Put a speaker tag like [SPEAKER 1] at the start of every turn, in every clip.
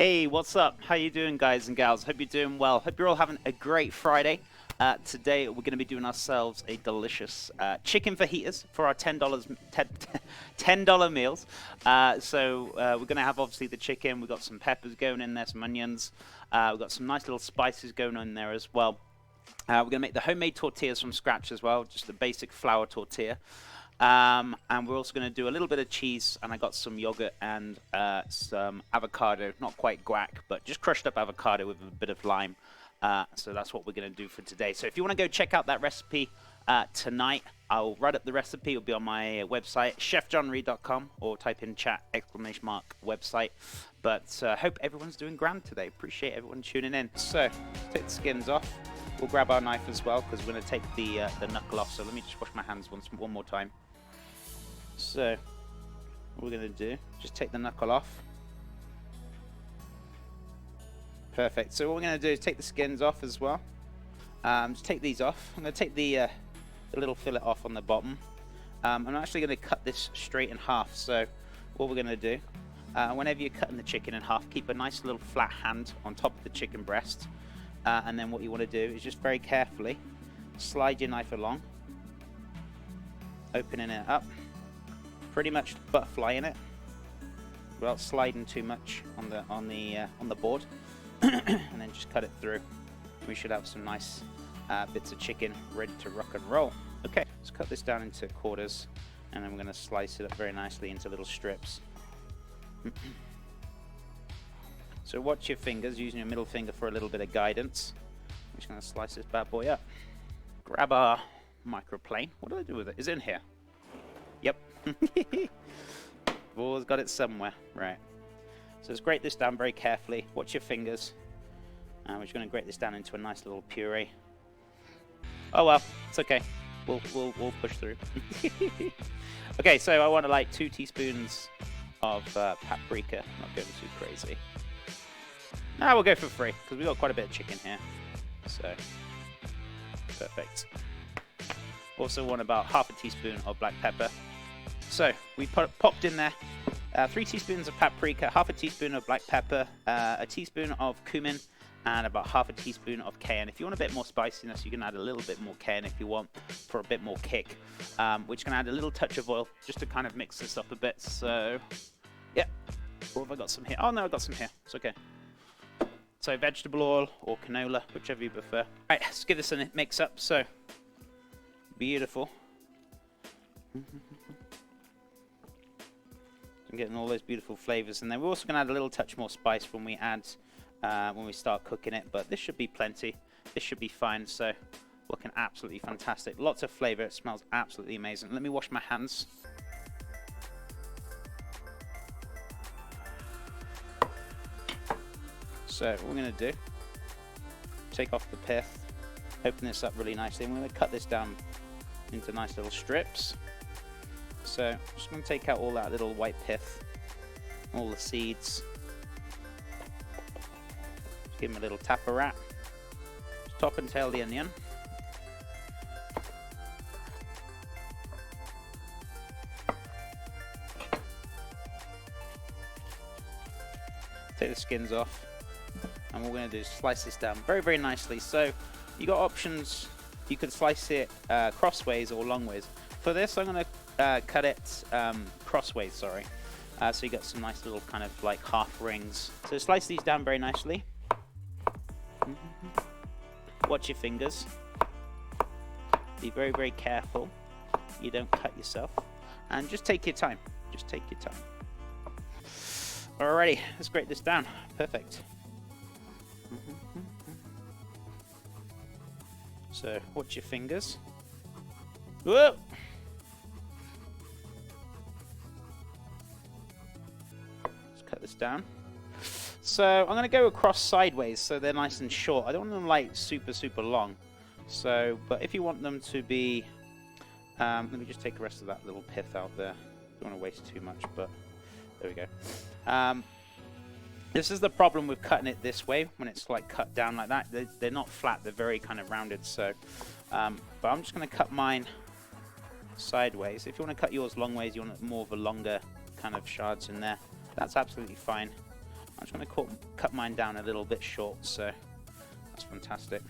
[SPEAKER 1] Hey, what's up? How you doing, guys and gals? Hope you're doing well. Hope you're all having a great Friday. Today we're going to be doing ourselves a delicious chicken fajitas for our $10 meals. We're going to have obviously the chicken. We've got some peppers going in there, some onions. We've got some nice little spices going in there as well. We're going to make the homemade tortillas from scratch as well, just a basic flour tortilla. And we're also going to do a little bit of cheese, and I got some yogurt and some avocado, not quite guac, but just crushed up avocado with a bit of lime. So that's what we're going to do for today. So if you want to go check out that recipe tonight, I'll write up the recipe. It'll be on my website, CHEFJOHNREED.com, or type in chat, !website. But hope everyone's doing grand today. Appreciate everyone tuning in. So take the skins off. We'll grab our knife as well, because we're going to take the knuckle off. So let me just wash my hands one more time. So what we're going to do, just take the knuckle off. Perfect. So what we're going to do is take the skins off as well. Just take these off. I'm going to take the little fillet off on the bottom. I'm actually going to cut this straight in half. So what we're going to do, whenever you're cutting the chicken in half, keep a nice little flat hand on top of the chicken breast. And then what you want to do is just very carefully slide your knife along, opening it up, pretty much butterflying it without sliding too much on the board, and then just cut it through. We should have some nice bits of chicken ready to rock and roll. Okay, let's cut this down into quarters, and then we're going to slice it up very nicely into little strips. So watch your fingers, using your middle finger for a little bit of guidance. I'm just going to slice this bad boy up. Grab our microplane. What do I do with it? Is it in here? Yep. Always got it somewhere. Right. So let's grate this down very carefully. Watch your fingers. And we're just going to grate this down into a nice little puree. Oh well, it's okay. We'll push through. Okay, so I want like 2 teaspoons of paprika. Not going too crazy. Now we'll go for 3 because we've got quite a bit of chicken here. So perfect. Also want about half a teaspoon of black pepper. So we popped in there 3 teaspoons of paprika, half a teaspoon of black pepper, a teaspoon of cumin, and about half a teaspoon of cayenne. If you want a bit more spiciness, you can add a little bit more cayenne if you want for a bit more kick. We're just going to add a little touch of oil just to kind of mix this up a bit. So yeah, or have I got some here? Oh no, I got some here. It's okay. So vegetable oil or canola, whichever you prefer. Right, let's give this a mix up. So beautiful. I'm getting all those beautiful flavors, and then we're also going to add a little touch more spice when we start cooking it. But this should be plenty. This should be fine. So looking absolutely fantastic. Lots of flavor. It smells absolutely amazing. Let me wash my hands. So what we're going to do, take off the pith, open this up really nicely, and we're going to cut this down into nice little strips. So I'm just going to take out all that little white pith, all the seeds. Just give them a little tapper wrap. Just top and tail the onion. Take the skins off. And what we're going to do is slice this down very, very nicely. So you got options. You can slice it crossways or longways. For this, I'm going to cut it crossways, sorry. So you got some nice little kind of like half rings. So slice these down very nicely. Watch your fingers. Be very, very careful. You don't cut yourself. And just take your time. Just take your time. Alrighty, let's grate this down. Perfect. So watch your fingers. Whoa! Let's cut this down. So I'm going to go across sideways so they're nice and short. I don't want them like super, super long. So, but if you want them to be, let me just take the rest of that little pith out there. Don't want to waste too much, but there we go. This is the problem with cutting it this way, when it's like cut down like that. They're not flat, they're very kind of rounded. So, but I'm just going to cut mine sideways. If you want to cut yours long ways, you want more of a longer kind of shards in there. That's absolutely fine. I'm just going to cut mine down a little bit short, so that's fantastic.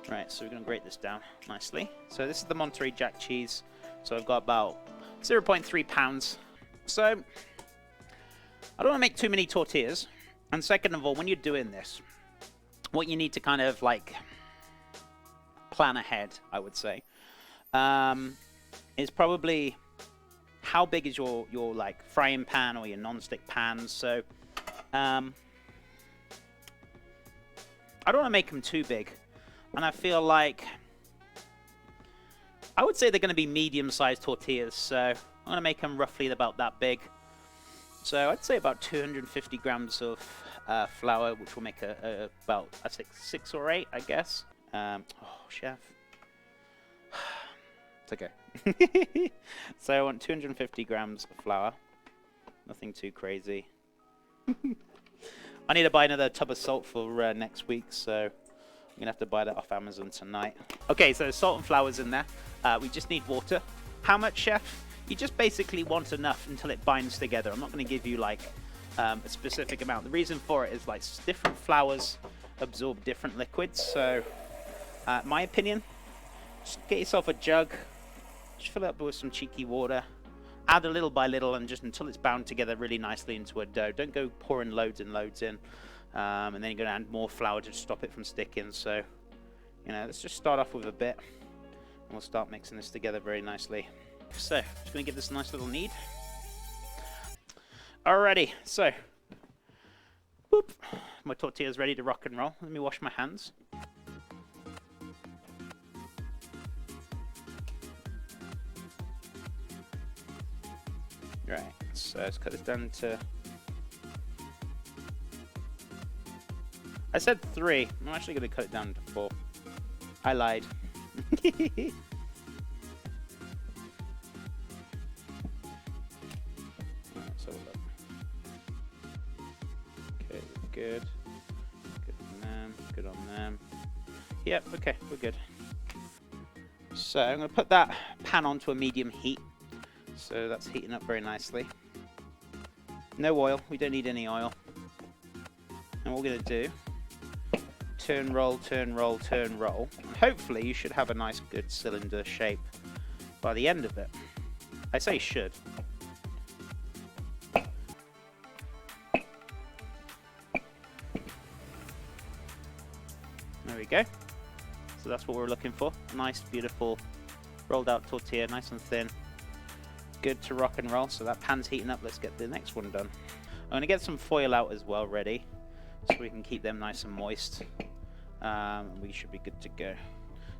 [SPEAKER 1] Right, so we're going to grate this down nicely. So this is the Monterey Jack cheese. So I've got about 0.3 pounds. So I don't want to make too many tortillas. And second of all, when you're doing this, what you need to kind of like plan ahead, I would say, is probably how big is your like frying pan or your non-stick pans. So I don't want to make them too big, and I feel like I would say they're going to be medium-sized tortillas, so I'm going to make them roughly about that big. So I'd say about 250 grams of flour, which will make about I think 6 or 8, I guess. Oh, chef. It's okay. So I want 250 grams of flour. Nothing too crazy. I need to buy another tub of salt for next week, so I'm going to have to buy that off Amazon tonight. Okay, so salt and flour's in there. We just need water. How much, chef? You just basically want enough until it binds together. I'm not going to give you like a specific amount. The reason for it is like different flours absorb different liquids. So, my opinion, just get yourself a jug. Just fill it up with some cheeky water. Add a little by little, and just until it's bound together really nicely into a dough. Don't go pouring loads and loads in, and then you're going to add more flour to stop it from sticking. So, you know, let's just start off with a bit, and we'll start mixing this together very nicely. So, just going to give this a nice little knead. Alrighty, so, whoop, my tortilla's ready to rock and roll. Let me wash my hands. Right, so let's cut this down to... I said 3. I'm actually going to cut it down to 4. I lied. Right, so look. Okay, good. Good on them. Good on them. Yep, okay, we're good. So I'm going to put that pan onto a medium heat. So that's heating up very nicely. No oil, we don't need any oil. And what we're going to do, turn, roll, turn, roll, turn, roll. And hopefully you should have a nice good cylinder shape by the end of it. I say should. There we go. So that's what we're looking for. Nice, beautiful, rolled out tortilla, nice and thin. Good to rock and roll. So that pan's heating up. Let's get the next one done. I'm going to get some foil out as well ready, so we can keep them nice and moist. We should be good to go.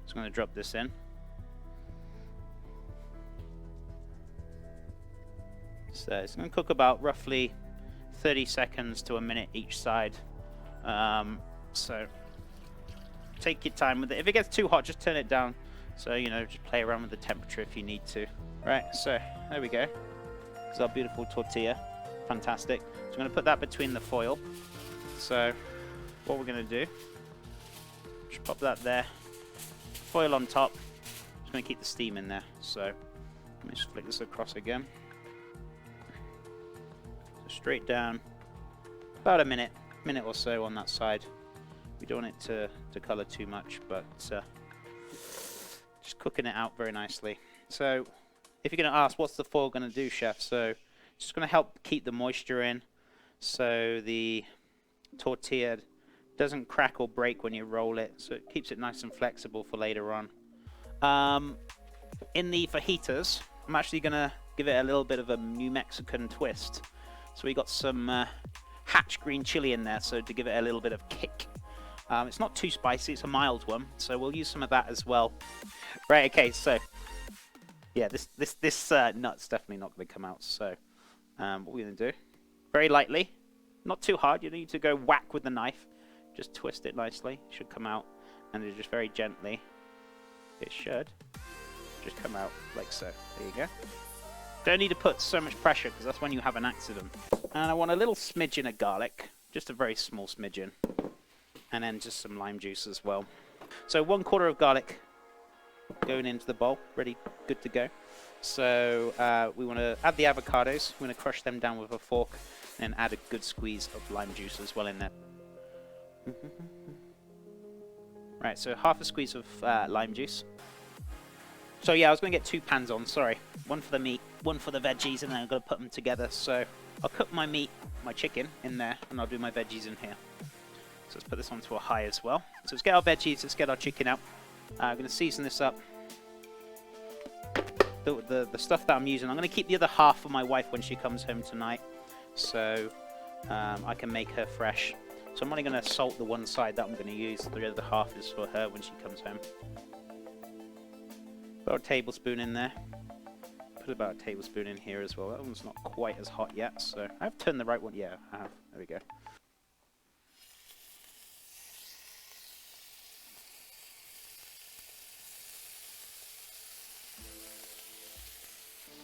[SPEAKER 1] So I'm going to drop this in. So it's going to cook about roughly 30 seconds to a minute each side. So take your time with it. If it gets too hot, just turn it down. So, you know, just play around with the temperature if you need to. Right, so there we go. It's our beautiful tortilla. Fantastic. So I'm going to put that between the foil. So what we're going to do, just pop that there. Foil on top. Just going to keep the steam in there. So let me just flick this across again. So straight down. About a minute or so on that side. We don't want it to colour too much, but just cooking it out very nicely. So if you're going to ask, what's the foil going to do, chef? So it's just going to help keep the moisture in, so the tortilla doesn't crack or break when you roll it. So it keeps it nice and flexible for later on. In the fajitas, I'm actually going to give it a little bit of a New Mexican twist. So we got some hatch green chili in there, so to give it a little bit of kick. It's not too spicy, it's a mild one, so we'll use some of that as well. Right, okay, so yeah, this nut's definitely not going to come out. So what we're going to do, very lightly, not too hard. You don't need to go whack with the knife. Just twist it nicely. It should come out, and then just very gently. It should just come out like so. There you go. Don't need to put so much pressure, because that's when you have an accident. And I want a little smidgen of garlic, just a very small smidgen, and then just some lime juice as well. So 1/4 of garlic going into the bowl, ready, good to go. So we want to add the avocados. We're going to crush them down with a fork and add a good squeeze of lime juice as well in there. Right, so half a squeeze of lime juice. So yeah, I was going to get 2 pans on, sorry. One for the meat, one for the veggies, and then I've got to put them together. So I'll cook my meat, my chicken, in there, and I'll do my veggies in here. So let's put this onto a high as well. So let's get our veggies, let's get our chicken out. I'm going to season this up. The stuff that I'm using, I'm going to keep the other half for my wife when she comes home tonight. So I can make her fresh. So I'm only going to salt the one side that I'm going to use. The other half is for her when she comes home. About a tablespoon in there. Put about a tablespoon in here as well. That one's not quite as hot yet. So I've turned the right one. Yeah, I have. There we go.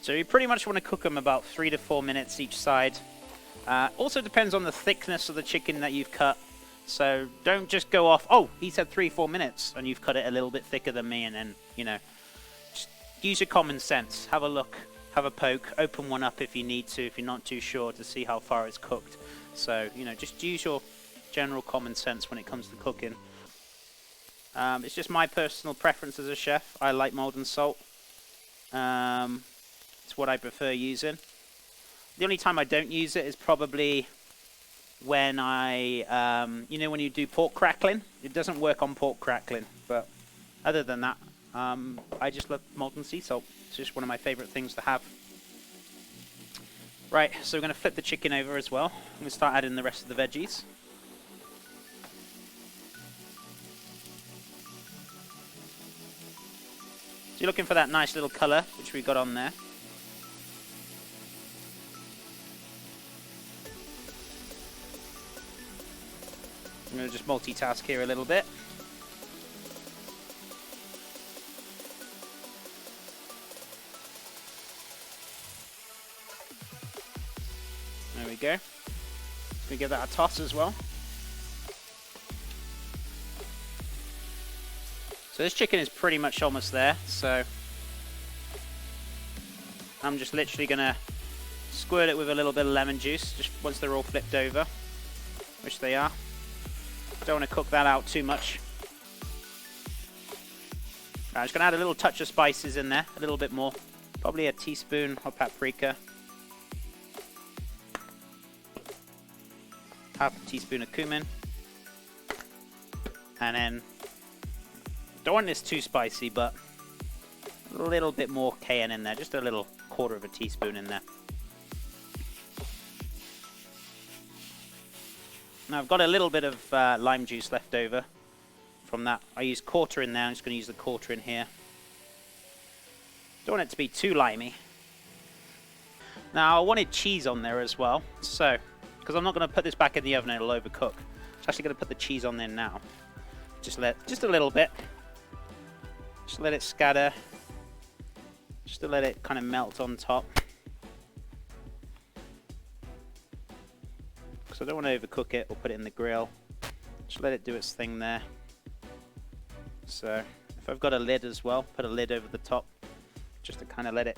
[SPEAKER 1] So you pretty much want to cook them about 3 to 4 minutes each side. Also depends on the thickness of the chicken that you've cut. So don't just go off, oh, he said 3-4 minutes, and you've cut it a little bit thicker than me, and then, you know, just use your common sense. Have a look, have a poke, open one up if you need to, if you're not too sure, to see how far it's cooked. So, you know, just use your general common sense when it comes to cooking. It's just my personal preference as a chef. I like mild and salt. It's what I prefer using. The only time I don't use it is probably when I, you know, when you do pork crackling. It doesn't work on pork crackling, but other than that, I just love molten sea salt. It's just one of my favorite things to have. Right, so we're going to flip the chicken over as well. I'm going to start adding the rest of the veggies. So you're looking for that nice little colour, which we got on there. I'm going to just multitask here a little bit. There we go. Let me give that a toss as well. So this chicken is pretty much almost there, so I'm just literally going to squirt it with a little bit of lemon juice, just once they're all flipped over, which they are. Don't want to cook that out too much. I'm just going to add a little touch of spices in there, a little bit more. Probably a teaspoon of paprika. Half a teaspoon of cumin. And then, don't want this too spicy, but a little bit more cayenne in there. Just a little quarter of a teaspoon in there. Now I've got a little bit of lime juice left over from that. I used quarter in there. I'm just going to use the quarter in here. Don't want it to be too limey. Now I wanted cheese on there as well. So, because I'm not going to put this back in the oven, it'll overcook. I'm actually going to put the cheese on there now. Just a little bit. Just let it scatter. Just to let it kind of melt on top. So I don't want to overcook it or put it in the grill. Just let it do its thing there. So if I've got a lid as well, put a lid over the top just to kind of let it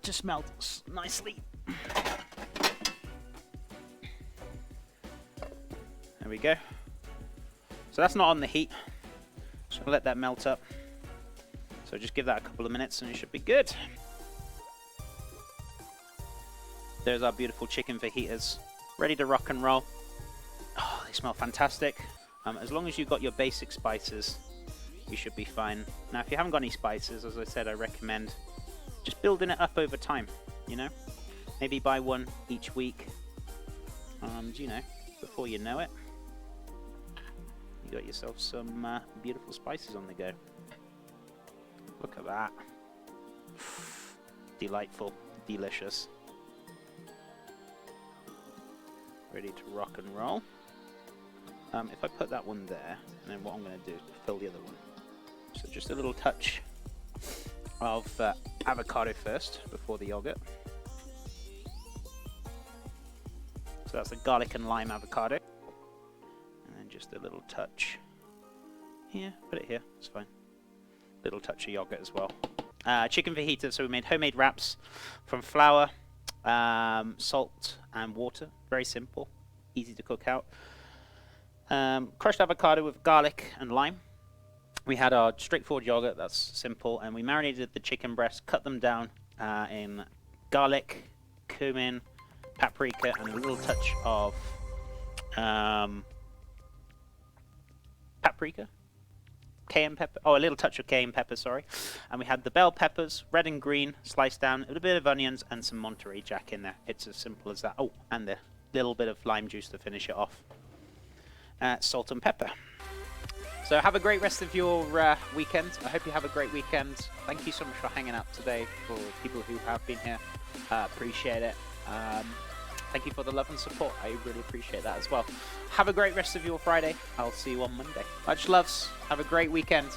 [SPEAKER 1] just melt nicely. There we go. So that's not on the heat. Just gonna let that melt up. So just give that a couple of minutes and it should be good. There's our beautiful chicken fajitas, ready to rock and roll. Oh, they smell fantastic. As long as you've got your basic spices, you should be fine. Now, if you haven't got any spices, as I said, I recommend just building it up over time, you know? Maybe buy one each week. And, you know, before you know it, you got yourself some beautiful spices on the go. Look at that. Delightful, delicious. Ready to rock and roll. If I put that one there, and then what I'm going to do is fill the other one. So just a little touch of avocado first, before the yogurt. So that's the garlic and lime avocado. And then just a little touch here. Put it here, it's fine. Little touch of yogurt as well. Chicken fajitas, so we made homemade wraps from flour, salt and water. Very simple, easy to cook out. Crushed avocado with garlic and lime. We had our straightforward yogurt, that's simple, and we marinated the chicken breasts, cut them down in garlic, cumin, paprika, and a little touch of paprika? Cayenne pepper. Oh, a little touch of cayenne pepper, sorry. And we had the bell peppers, red and green, sliced down, a bit of onions, and some Monterey Jack in there. It's as simple as that. Oh, and a little bit of lime juice to finish it off. Salt and pepper. So have a great rest of your weekend. I hope you have a great weekend. Thank you so much for hanging out today, for people who have been here. Appreciate it. Thank you for the love and support. I really appreciate that as well. Have a great rest of your Friday. I'll see you on Monday. Much loves. Have a great weekend.